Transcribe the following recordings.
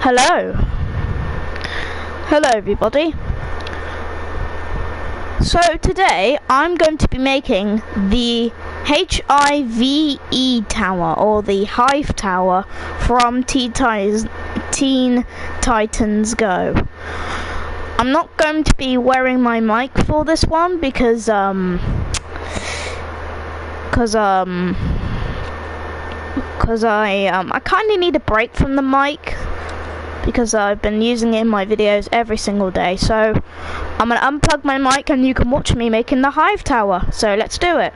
Hello. Hello everybody. So today I'm going to be making the H.I.V.E tower, or the Hive tower from Teen Titans Go. I'm not going to be wearing my mic for this one because I kind of need a break from the mic because I've been using it in my videos every single day. So I'm gonna unplug my mic and you can watch me making the Hive tower. So let's do it.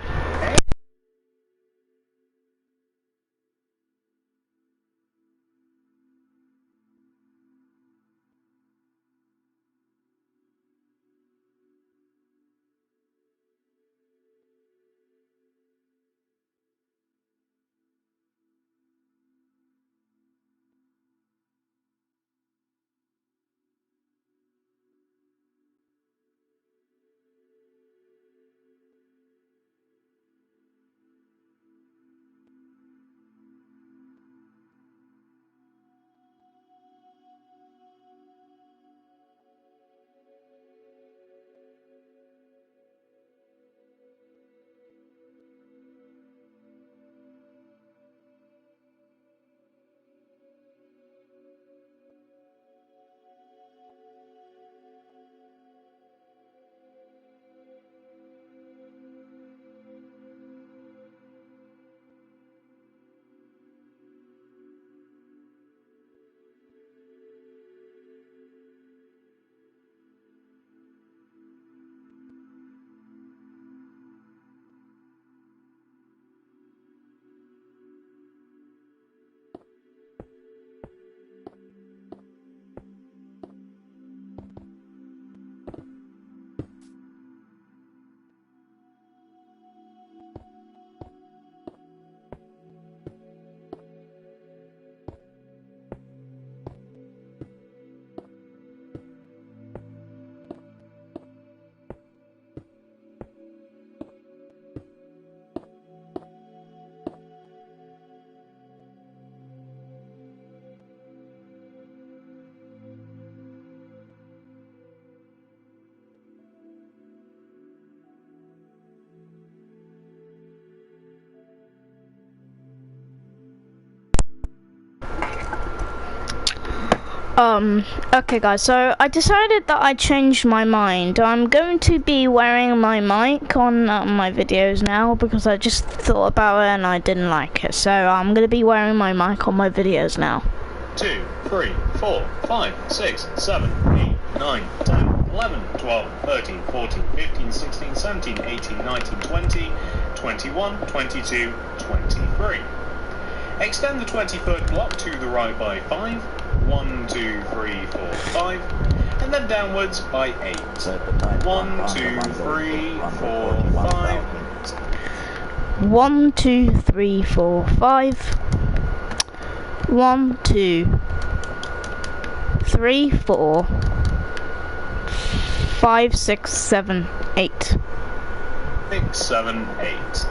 Okay guys, so I decided that I changed my mind. I'm going to be wearing my mic on my videos now because I just thought about it and I didn't like it. So I'm going to be wearing my mic on my videos now. 2, 3, 4, 5, 6, 7, 8, 9, 10, 11, 12, 13, 14, 15, 16, 17, 18, 19, 20, 21, 22, 23. Extend the 23rd block to the right by 5. 1, 2, 3, 4, 5, and then downwards by 8. 1, 2, 3, 4, 5. 1, 2, 3, 4, 5. 1, 2, 3, 4, 5, 6, 7, 8. 6, 7, 8.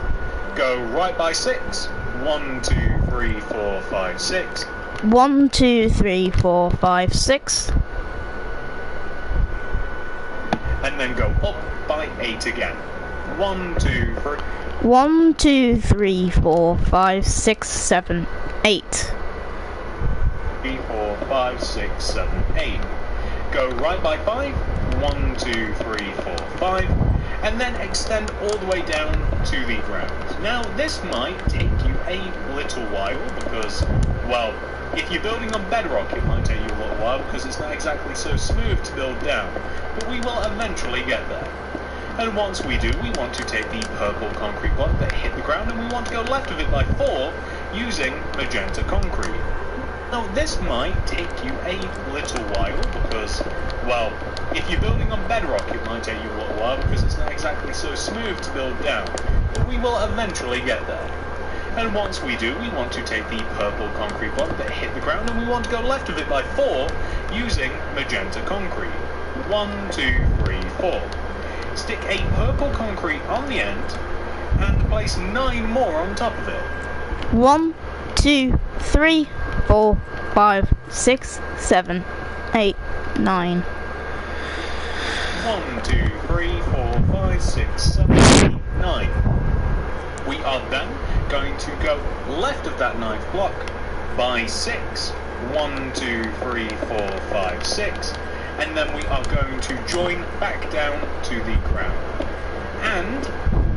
Go right by 6. 1, 2, 3, 4, 5, 6. 1, 2, 3, 4, 5, 6. And then go up by 8 again. 1, 2, 3. 1, 2, 3, 4, 5, 6, 7, 8. 3, 4, 5, 6, 7, 8. Go right by 5. 1, 2, 3, 4, 5. And then extend all the way down to the ground. Now, this might take you a little while because, well, if you're building on bedrock, it might take you a little while because it's not exactly so smooth to build down, but we will eventually get there. And once we do, we want to take the purple concrete block that hit the ground and we want to go left of it by 4 using magenta concrete. Now, this might take you a little while because, well, if you're building on bedrock, it might take you a little while because it's not exactly so smooth to build down, but we will eventually get there. And once we do, we want to take the purple concrete block that hit the ground and we want to go left of it by 4 using magenta concrete. 1, 2, 3, 4. Stick a purple concrete on the end and place 9 more on top of it. 1, 2, 3, 4, 5, 6, 7, 8, 9. 1, 2, 3, 4, 5, 6, 7, 8, 9. We are then going to go left of that ninth block by 6. 1, 2, 3, 4, 5, 6. And then we are going to join back down to the ground. And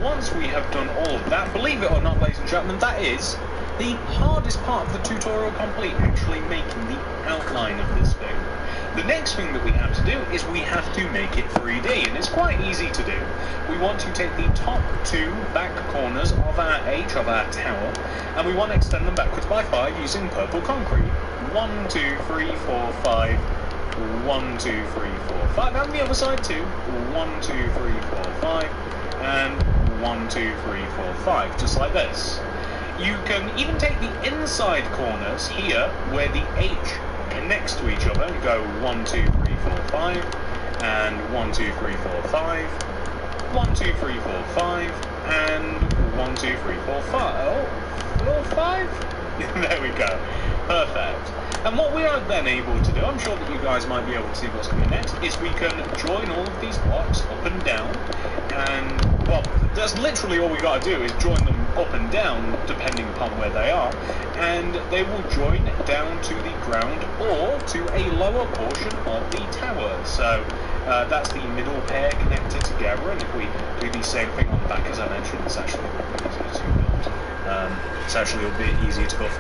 once we have done all of that, believe it or not, ladies and gentlemen, that is the hardest part of the tutorial complete, actually making the outline of this thing. The next thing that we have to do is we have to make it 3D, and it's quite easy to do. We want to take the top 2 back corners of our H of our tower, and we want to extend them backwards by 5 using purple concrete. 1, 2, 3, 4, 5. 1, 2, 3, 4, 5. And the other side too. 1, 2, 3, 4, 5. And 1, 2, 3, 4, 5. Just like this. You can even take the inside corners here, where the H connects to each other, and go 1, 2, 3, 4, 5. And 1, 2, 3, 4, 5. 1, 2, 3, 4, 5. And 1, 2, 3, 4, 5. Oh, 5? There we go. Perfect. And what we are then able to do, I'm sure that you guys might be able to see what's coming next, is we can join all of these blocks up and down, and, well, that's literally all we got to do is join them up and down, depending upon where they are, and they will join down to the ground or to a lower portion of the tower. So that's the middle pair connected together, and if we do the same thing on the back, as I mentioned, it's actually a bit easier to build. It's actually a bit easier to build.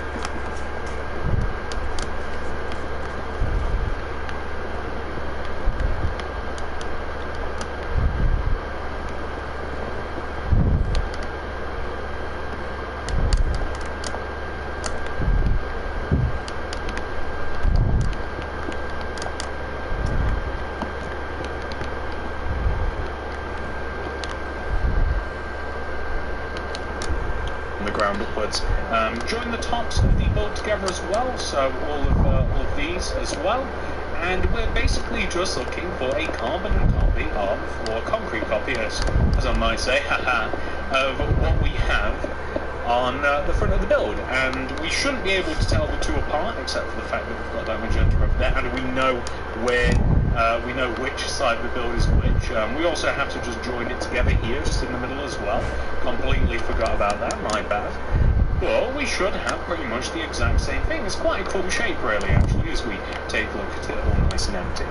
Upwards. Join the tops of the build together as well, so all of these as well, and we're basically just looking for a carbon copy of, or a concrete copy, as I might say, of what we have on the front of the build, and we shouldn't be able to tell the two apart, except for the fact that we've got that magenta over there, and we know where, we know which side of the build is which. We also have to just join it together here, just in the middle as well. Completely forgot about that, my bad. Well, we should have pretty much the exact same thing. It's quite a cool shape, really, actually, as we take a look at it all nice and empty.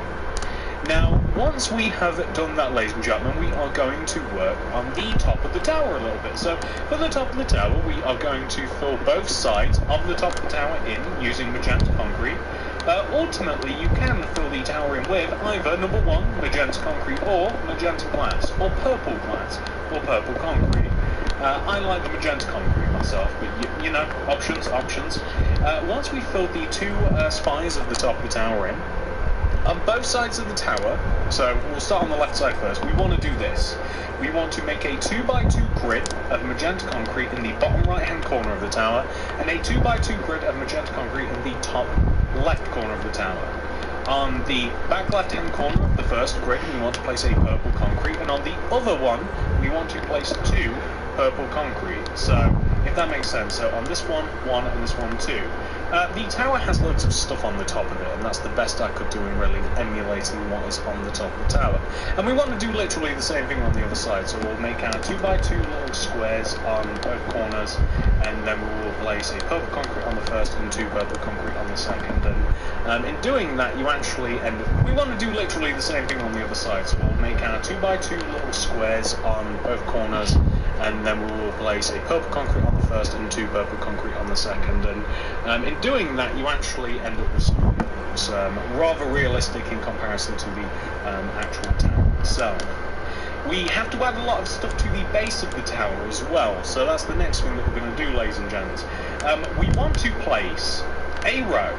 Now, once we have done that, ladies and gentlemen, we are going to work on the top of the tower a little bit. So, for the top of the tower, we are going to fill both sides of the top of the tower in using magenta concrete. Ultimately, you can fill the tower in with either, number 1, magenta concrete, or magenta glass, or purple glass, or purple concrete. I like the magenta concrete myself, but you know, options. Once we fill the 2 spires of the top of the tower in, on both sides of the tower, so we'll start on the left side first, we want to do this. We want to make a 2x2 grid of magenta concrete in the bottom right hand corner of the tower, and a 2x2 grid of magenta concrete in the top left corner of the tower. On the back left hand corner of the first grid, we want to place a purple concrete, and on the other one, we want to place 2 purple concrete. So, if that makes sense, so on this one, 1, and this one, 2. The tower has loads of stuff on the top of it, and that's the best I could do in really emulating what is on the top of the tower. And we want to do literally the same thing on the other side, so we'll make our 2x2 little squares on both corners, and then we will place a purple concrete on the first and 2 purple concrete on the second. And in doing that, you actually end up, we want to do literally the same thing on the other side, so we'll make our 2x2 little squares on both corners, and then we will place a purple concrete on the first and 2 purple concrete on the second. And in doing that, you actually end up with something that's rather realistic in comparison to the actual tower itself. We have to add a lot of stuff to the base of the tower as well, so that's the next thing that we're going to do, ladies and gents. We want to place a row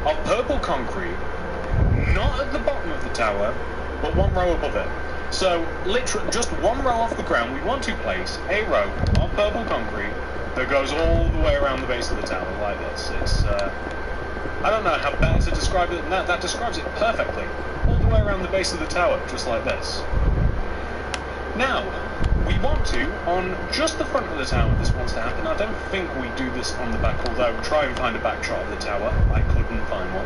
of purple concrete, not at the bottom of the tower, but 1 row above it. So, literally, just 1 row off the ground, we want to place a row of purple concrete that goes all the way around the base of the tower, like this. It's, I don't know how better to describe it than that. That describes it perfectly. All the way around the base of the tower, just like this. Now, we want to, on just the front of the tower, this wants to happen. I don't think we do this on the back, although try and find a back shot of the tower. I couldn't find one.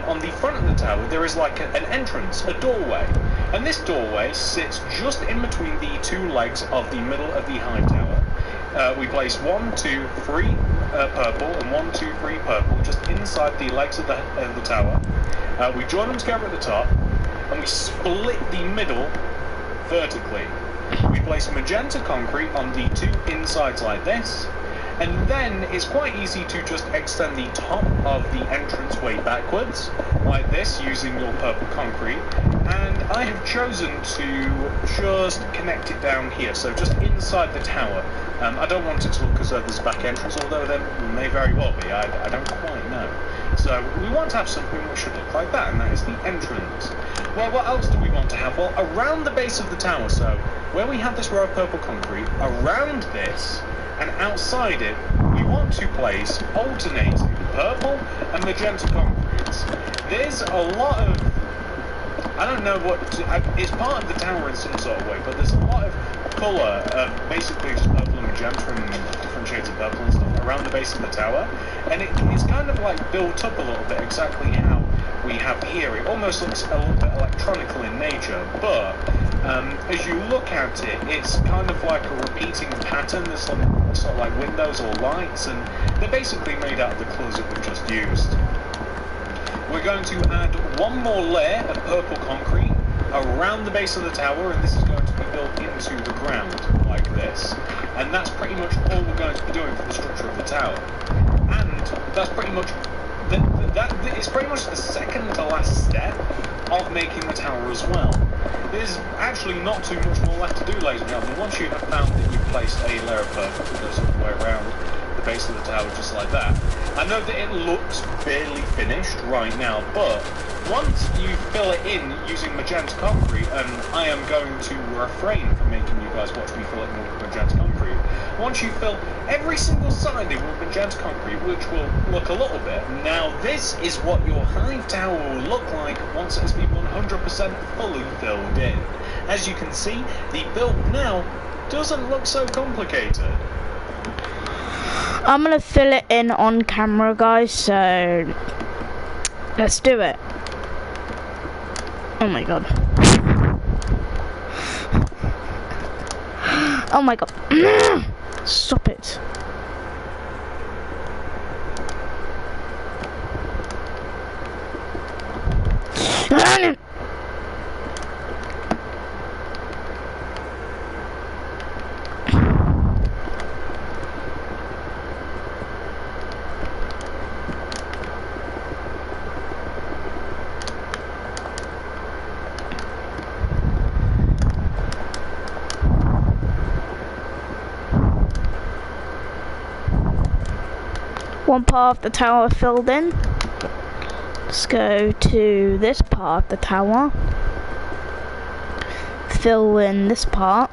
On the front of the tower, there is like an entrance, a doorway. And this doorway sits just in between the two legs of the middle of the hive tower. We place 1, 2, 3 purple and 1, 2, 3 purple just inside the legs of the tower. We join them together at the top, and we split the middle vertically. We place magenta concrete on the two insides like this, and then it's quite easy to just extend the top of the entranceway backwards, like this, using your purple concrete. And I have chosen to just connect it down here, so just inside the tower. I don't want it to look as though there's a back entrance, although there may very well be, I don't quite know. So we want to have something which should look like that, and that is the entrance. Well, what else do we want to have? Well, around the base of the tower, so where we have this row of purple concrete, around this and outside it, we want to place alternating purple and magenta concretes. There's a lot of, I don't know what, it's part of the tower in some sort of way, but there's a lot of colour, basically just purple and magenta and different shades of purple and stuff around the base of the tower, and it's kind of like built up a little bit exactly how we have here. It almost looks a little bit electronical in nature, but as you look at it, it's kind of like a repeating pattern. There's some sort of like windows or lights, and they're basically made out of the colours that we've just used. We're going to add one more layer of purple concrete around the base of the tower, and this is going to be built into the ground like this. And that's pretty much all we're going to be doing for the structure of the tower. And that's pretty much that is pretty much the second to last step of making the tower as well. There's actually not too much more left to do, ladies and gentlemen. Once you have found that you've placed a layer of purple that goes all the way around the base of the tower just like that. I know that it looks barely finished right now, but once you fill it in using magenta concrete, and I am going to refrain from making you guys watch me fill it in with magenta concrete, once you fill every single side in with magenta concrete, which will look a little bit, now this is what your hive tower will look like once it has been 100% fully filled in. As you can see, the build now doesn't look so complicated. I'm gonna fill it in on camera, guys, so let's do it. Oh my god. Oh my god. Stop it. One part of the tower filled in. Let's go to this part of the tower. Fill in this part.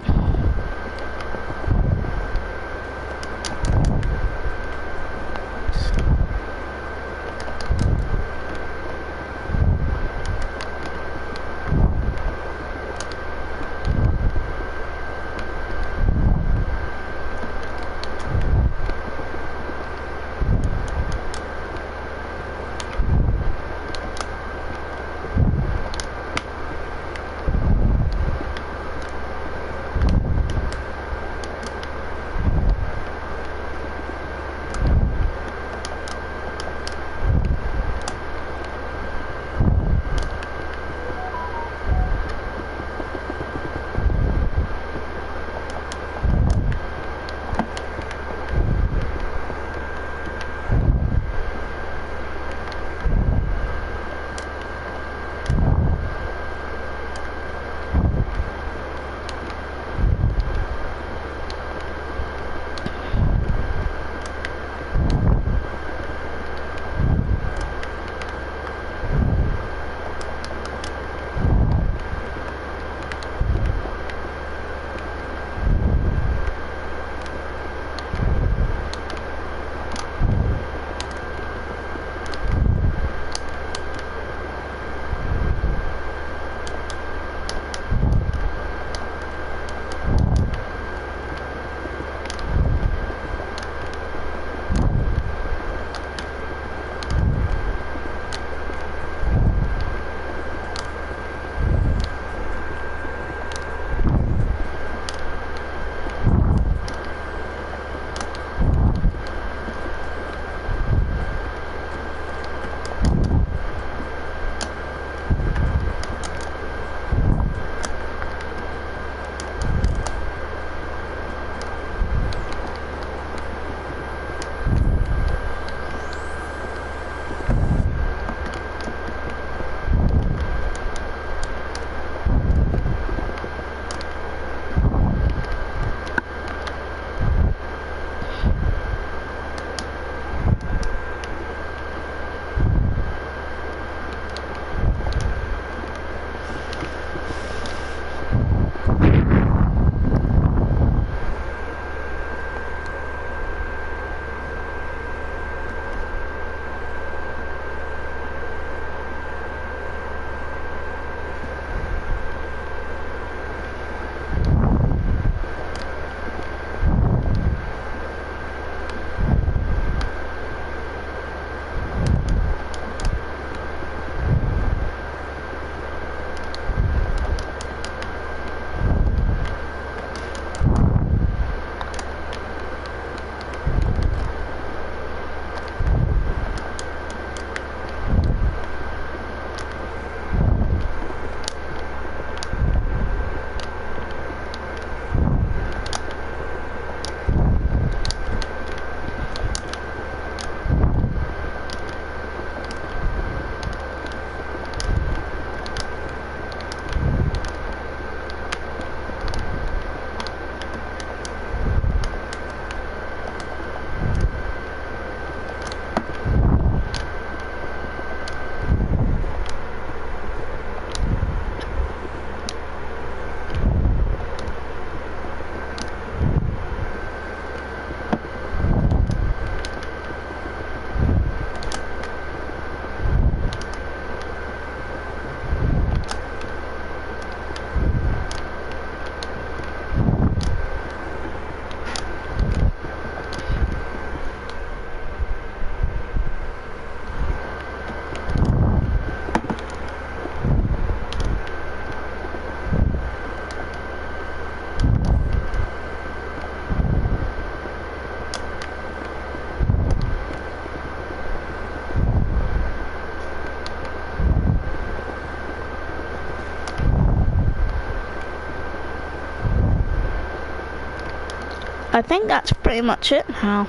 I think that's pretty much it now.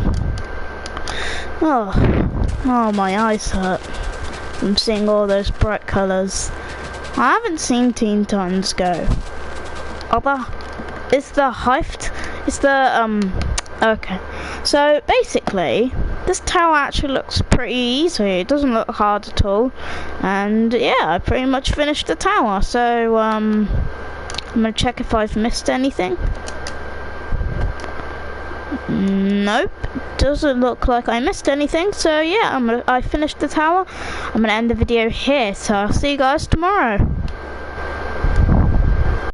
Oh, my eyes hurt from seeing all those bright colours. I haven't seen Teen Titans Go. Is the H.I.V.E? Is the okay. So basically, this tower actually looks pretty easy. It doesn't look hard at all. And yeah, I pretty much finished the tower. So I'm gonna check if I've missed anything. Nope, doesn't look like I missed anything. So yeah, I finished the tower. I'm gonna end the video here. So I'll see you guys tomorrow.